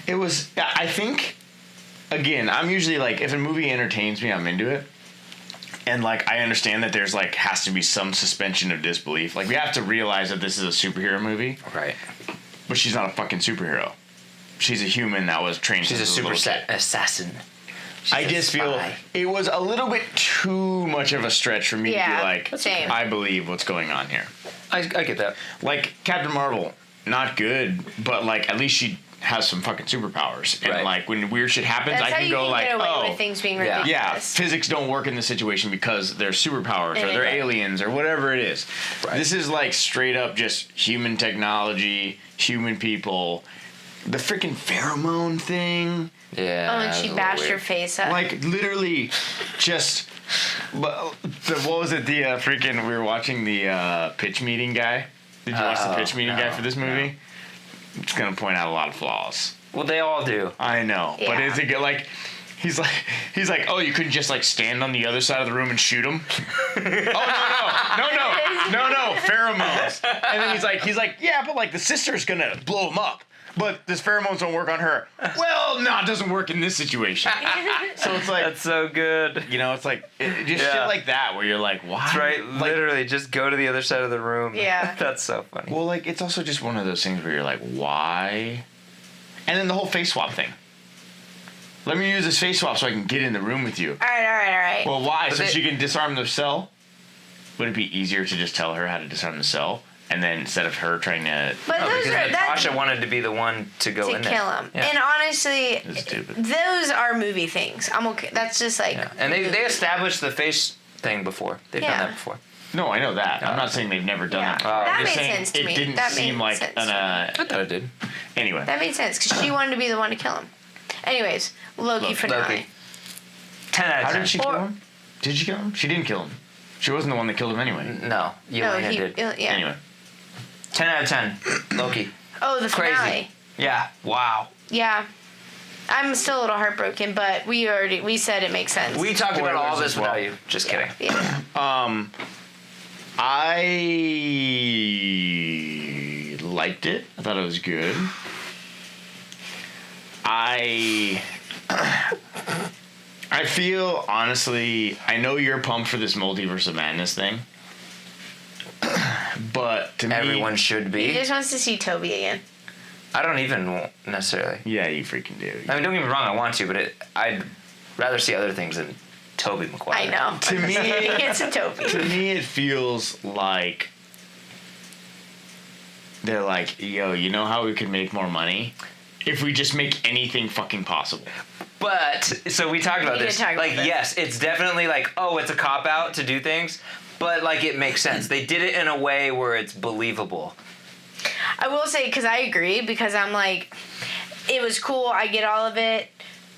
It was. I think. Again, I'm usually like, if a movie entertains me, I'm into it. And like, I understand that there's like has to be some suspension of disbelief. Like, we have to realize that this is a superhero movie, Right. but she's not a fucking superhero. She's a human that was trained. She's a since super little kid. assassin. She's I a just feel spy. it was a little bit too much of a stretch for me to Yeah, be like, same. I believe what's going on here. I get that. Like, Captain Marvel, not good, but like, at least she has some fucking superpowers. And Right. like, when weird shit happens, That's I how can you go can like, get away oh, with things being yeah. ridiculous. yeah, physics don't work in this situation because they're superpowers or they're Right. aliens or whatever it is. Right. This is like straight up just human technology, human people. The freaking pheromone thing. Yeah. Oh, and that she was a little bashed her weird. face up. Like, literally just... What was it? The freaking... We were watching the pitch meeting guy. Did you watch the pitch meeting guy for this movie? It's going to point out a lot of flaws. Well, they all do. I know, but Yeah. is it good? Like, he's like, oh, you couldn't just like stand on the other side of the room and shoot him? no, pheromones. And then he's like, yeah, but like the sister's gonna blow him up. But this pheromones don't work on her. Well, no, it doesn't work in this situation. So it's like, That's so good. you know, it's like just Yeah. shit like that where you're like, why? That's right. Like, Literally, just go to the other side of the room. Yeah. That's so funny. well, like it's also just one of those things where you're like, why? And then the whole face swap thing. Let me use this face swap so I can get in the room with you. All right. Well, why? But So they- she can disarm the cell? Would it be easier to just tell her how to disarm the cell? And then instead of her trying to... But No, those because are Natasha that wanted to be the one to go to in kill there. him. Yeah. And honestly, It's stupid. those are movie things. I'm okay. That's just like. Yeah. And they established the face thing before. They've done Yeah. that before. No, I know that. I'm not saying they've never done Yeah. that. That I'm just made saying sense to it me. didn't That seem made like sense an... to me. I thought it did. Anyway. That made sense because she wanted to be the one to kill him. Anyways, Loki finale. Loki. 10 out of 10. How did she kill him? Did she kill him? She didn't kill him. She wasn't the one that killed him anyway. No, No, Yelena did. yeah. Anyway. 10 out of 10. Loki. Oh, the Crazy. finale. Yeah. Wow. Yeah. I'm still a little heartbroken, but we said it makes sense. We talked about all Spoilers this as well. without you. Just kidding. Yeah. I liked it. I thought it was good. I feel, honestly, I know you're pumped for this Multiverse of Madness thing. But to me... Everyone should He be. just wants to see Toby again. I don't even necessarily. Yeah, you freaking do. I mean, don't get me wrong. I want to, but I'd rather see other things than Tobey Maguire. I know. To me- it's a Toby. To me, it feels like they're like, yo, you know how we could make more money? If we just make anything fucking possible. But so we talked about need to this. talk about Like, this. yes, it's definitely like, oh, it's a cop out to do things, but like it makes sense. They did it in a way where it's believable. I will say, because I agree, because I'm like, it was cool, I get all of it,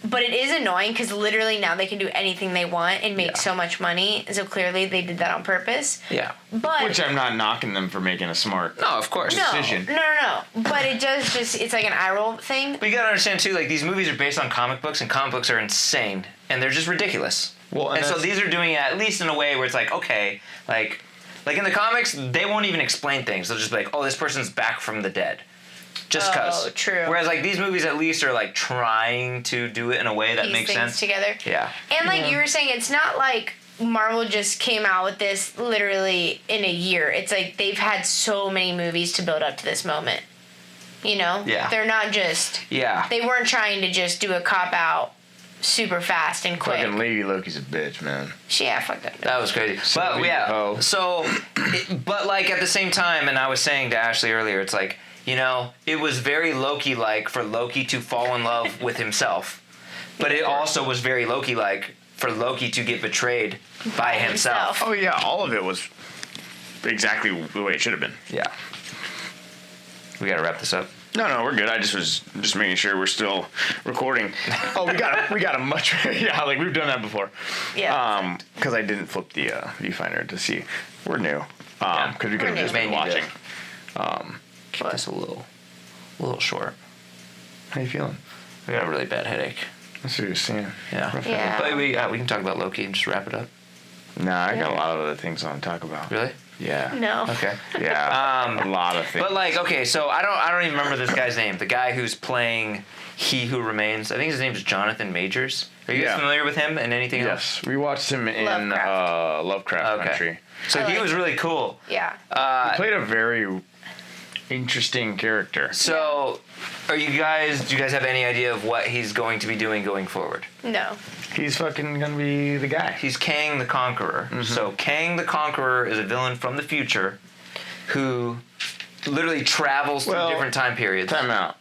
but it is annoying because literally now they can do anything they want and make Yeah. so much money, so clearly they did that on purpose. Yeah. But Which I'm not knocking them for making a smart... No, of course. decision. No. But it does just, it's like an eye roll thing. But you gotta understand too, like these movies are based on comic books, and comic books are insane and they're just ridiculous. Well, and so these are doing it at least in a way where it's like, okay, like in the comics, they won't even explain things. They'll just be like, oh, this person's back from the dead. Just because. Oh, true. Whereas like these movies at least are like trying to do it in a way that Piece makes things sense. together. Yeah. And like you were saying, it's not like Marvel just came out with this literally in a year. It's like they've had so many movies to build up to this moment. You know? Yeah. They're not just... Yeah. They weren't trying to just do a cop-out super fast and quick. Fucking Lady Loki's a bitch, man. Yeah, fuck that. That was crazy. But yeah, so, but like at the same time, and I was saying to Ashley earlier, it's like, you know, it was very Loki-like for Loki to fall in love with himself. But it also was very Loki-like for Loki to get betrayed by himself. Oh yeah, all of it was exactly the way it should have been. Yeah. We gotta wrap this up. No, we're good. I just was making sure we're still recording. Oh, we got a much yeah, like we've done that before. Yeah. Because I didn't flip the viewfinder to see. We're new. Because we could have just been watching. Keep this a little short. How you feeling? I got a really bad headache. That's what you're saying. Yeah. But we can talk about Loki and just wrap it up. Nah, I got a lot of other things I want to talk about. Really? Yeah. No. Okay. Yeah. A lot of things. But like, okay, so I don't even remember this guy's name. The guy who's playing He Who Remains. I think his name is Jonathan Majors. Are you guys familiar with him and anything else? Yes, we watched him in Lovecraft Country. So he was really cool. Yeah. He played a very interesting character. So, do you guys have any idea of what he's going to be doing going forward? No. He's fucking gonna be the guy. He's Kang the Conqueror. Mm-hmm. So Kang the Conqueror is a villain from the future who literally travels through different time periods. Time out.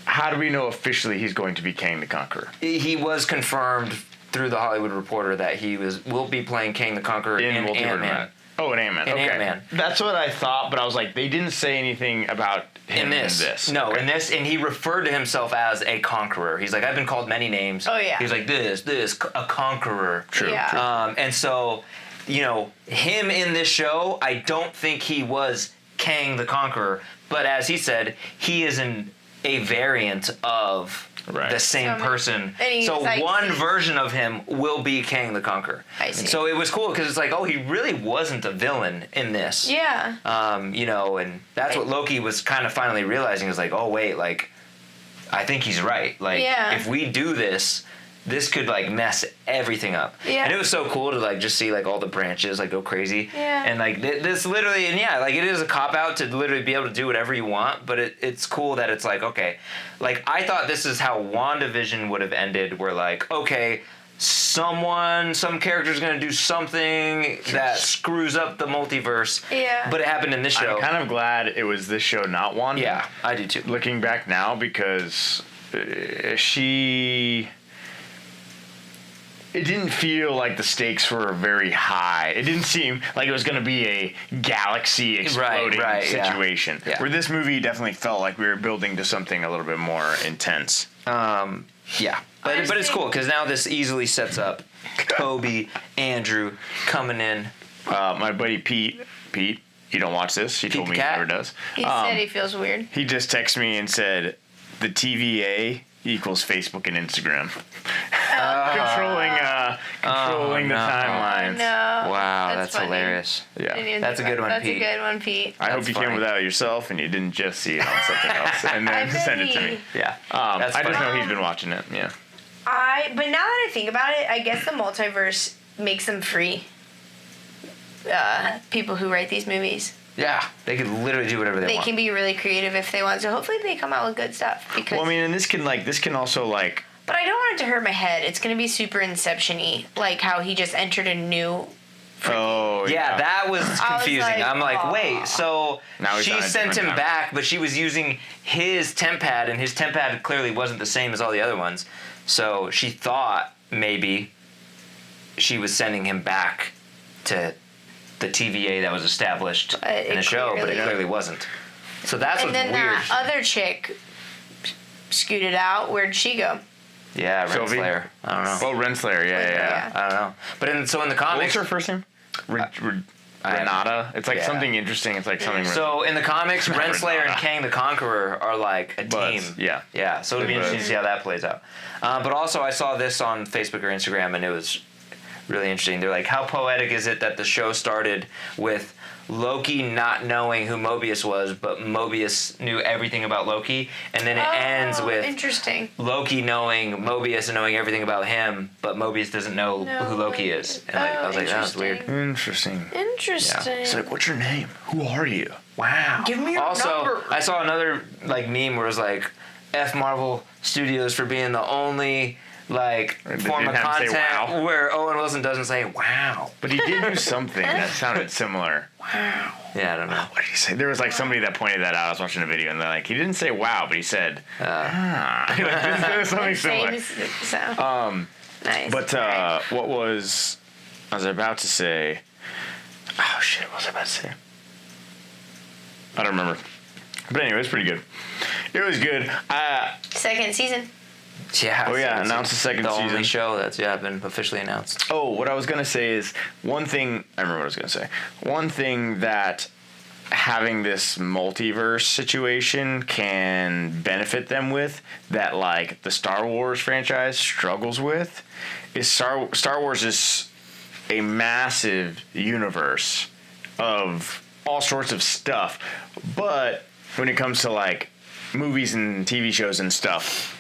How do we know officially he's going to be Kang the Conqueror? He was confirmed through the Hollywood Reporter that he will be playing Kang the Conqueror in Ant-Man. Oh, in Ant-Man. In okay. Ant-Man. That's what I thought, but I was like, they didn't say anything about him in this. No, okay. in this, and he referred to himself as a conqueror. He's like, I've been called many names. Oh, yeah. He's like, a conqueror. True. Yeah. And so, you know, him in this show, I don't think he was Kang the Conqueror, but as he said, he is a variant of the same person. So like, one version of him will be Kang the Conqueror. I see. And so it was cool because it's like, oh, he really wasn't a villain in this. Yeah. You know, and that's what Loki was kind of finally realizing is like, oh wait, like, I think he's right. Like, if we do this could like mess everything up. Yeah. And it was so cool to like just see like all the branches like go crazy. Yeah. And like this literally, and yeah, like it is a cop out to literally be able to do whatever you want, but it's cool that it's like, okay, like I thought this is how WandaVision would have ended, where like, okay, some character's gonna do something that screws up the multiverse. Yeah. But it happened in this show. I'm kind of glad it was this show, not Wanda. Yeah, I do too. Looking back now, because it didn't feel like the stakes were very high. It didn't seem like it was going to be a galaxy exploding situation. Yeah. Where this movie definitely felt like we were building to something a little bit more intense. Yeah. But it's cool because now this easily sets up Toby, Andrew coming in. My buddy Pete, you don't watch this. He told me he never does. He said he feels weird. He just texted me and said, the TVA equals Facebook and Instagram. Controlling the timelines. No. Wow, that's funny. Hilarious. Yeah. That's a good one, Pete. Pete. That's a good one, Pete. I hope you came with that yourself and you didn't just see it on something else and then send it to me. Yeah. I just know he's been watching it. Yeah. But now that I think about it, I guess the multiverse makes them free. People who write these movies. Yeah, they could literally do whatever they want. They can be really creative if they want. So hopefully they come out with good stuff. Because, well, I mean, and this can also like. But I don't want it to hurt my head. It's going to be super Inception-y, like how he just entered a new. Oh yeah, that was confusing. I'm like, wait, so she sent him back, but she was using his temp pad, and his temp pad clearly wasn't the same as all the other ones. So she thought maybe she was sending him back to the TVA that was established in the show, but it clearly wasn't. So that's what's weird. And then that other chick scooted out. Where'd she go? Yeah, Renslayer. I don't know. Oh, Renslayer. Yeah. I don't know. But in the comics, what's her first name? Renata. It's like something interesting. It's like something. So in the comics, Renslayer and Renata. Kang the Conqueror are like a Buds, team. yeah. Yeah. So it'd be interesting to see how that plays out. But also, I saw this on Facebook or Instagram, and it was really interesting. They're like, how poetic is it that the show started with Loki not knowing who Mobius was, but Mobius knew everything about Loki, and then it ends with interesting. Loki knowing Mobius and knowing everything about him, but Mobius doesn't know who Loki is. And I was like, that was weird. Interesting. Interesting. It's like, what's your name? Who are you? Wow. Give me your number. I saw another like meme where it was like, F Marvel Studios for being the only like form of content wow. where Owen Wilson doesn't say wow. But he did do something that sounded similar. Wow. Yeah, I don't know. What did he say? There was like somebody that pointed that out. I was watching a video and they're like, he didn't say wow, but he said like, something similar. So. Nice. But what was I was about to say? Oh shit! What was I about to say? I don't remember. But anyway, it's pretty good. It was good. Second season. Yeah. Oh yeah, announced the second season. The only show that's been officially announced. Oh, what I was gonna say is one thing. I remember what I was gonna say. One thing that having this multiverse situation can benefit them with, that like the Star Wars franchise struggles with, is Star Wars is a massive universe of all sorts of stuff, but when it comes to like movies and TV shows and stuff,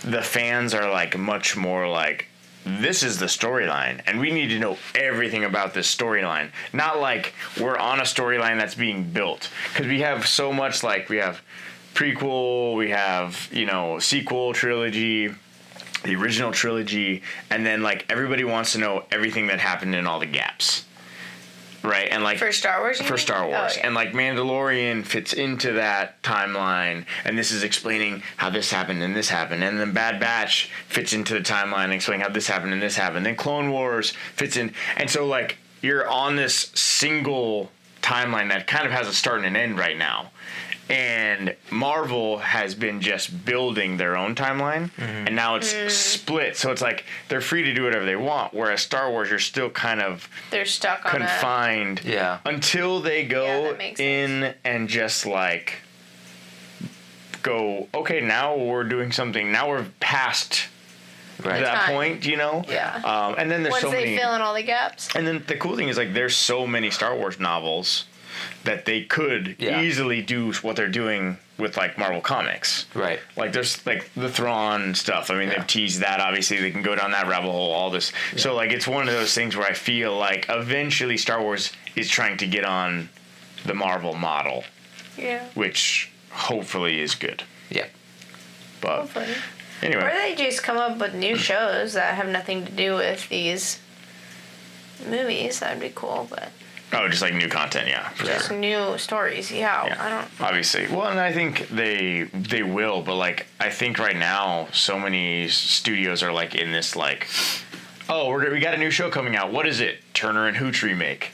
the fans are like much more like, this is the storyline and we need to know everything about this storyline, not like we're on a storyline that's being built, because we have so much, like we have prequel, we have, you know, sequel trilogy, the original trilogy, and then like everybody wants to know everything that happened in all the gaps. Right, and like for Star Wars, Oh, yeah. And like Mandalorian fits into that timeline, and this is explaining how this happened and this happened, and then Bad Batch fits into the timeline and explaining how this happened and this happened. Then Clone Wars fits in, and so like you're on this single timeline that kind of has a start and an end right now. And Marvel has been just building their own timeline, and now it's split. So it's like they're free to do whatever they want. Whereas Star Wars, you're still kind of they're stuck on confined, until they go in and just like go, okay, now we're doing something. Now we're past that point, you know. Yeah. And then there's once so many. they fill in all the gaps. And then the cool thing is like there's so many Star Wars novels that they could easily do what they're doing with like Marvel Comics. Right. Like there's like the Thrawn stuff. I mean, they've teased that. Obviously, they can go down that rabbit hole, all this. Yeah. So like it's one of those things where I feel like eventually Star Wars is trying to get on the Marvel model. Yeah. Which hopefully is good. Yeah. But hopefully. Anyway. Or they just come up with new shows that have nothing to do with these movies. That'd be cool, but... Oh, just like new content, yeah. Just new stories, yeah. I don't. Obviously, well, and I think they will, but like I think right now, so many studios are like in this like, oh, we got a new show coming out. What is it? Turner and Hooch remake.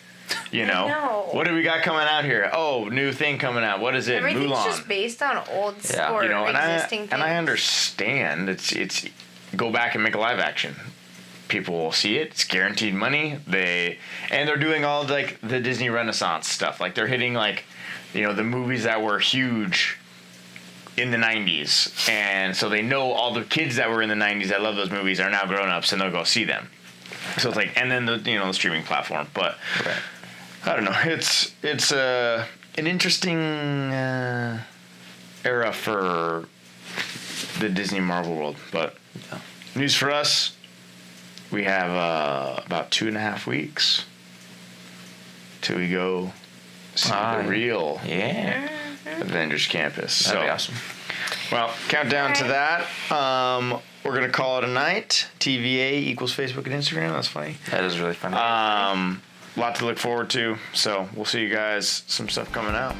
You know? What do we got coming out here? Oh, new thing coming out. What is it? Everything's Mulan. Just based on old or existing things. And I understand it's go back and make a live action. People will see it. It's guaranteed money. They're doing all like the Disney Renaissance stuff. Like they're hitting like, you know, the movies that were huge in the 90s. And so they know all the kids that were in the 90s that love those movies are now grown ups and they'll go see them. So it's like, and then the streaming platform. But I don't know. It's an interesting era for the Disney Marvel world. But news for us. We have about 2.5 weeks till we go see the real Avengers Campus. That'd be awesome. Well, countdown to that. We're going to call it a night. TVA equals Facebook and Instagram. That's funny. That is really funny. A lot to look forward to. So we'll see you guys. Some stuff coming out.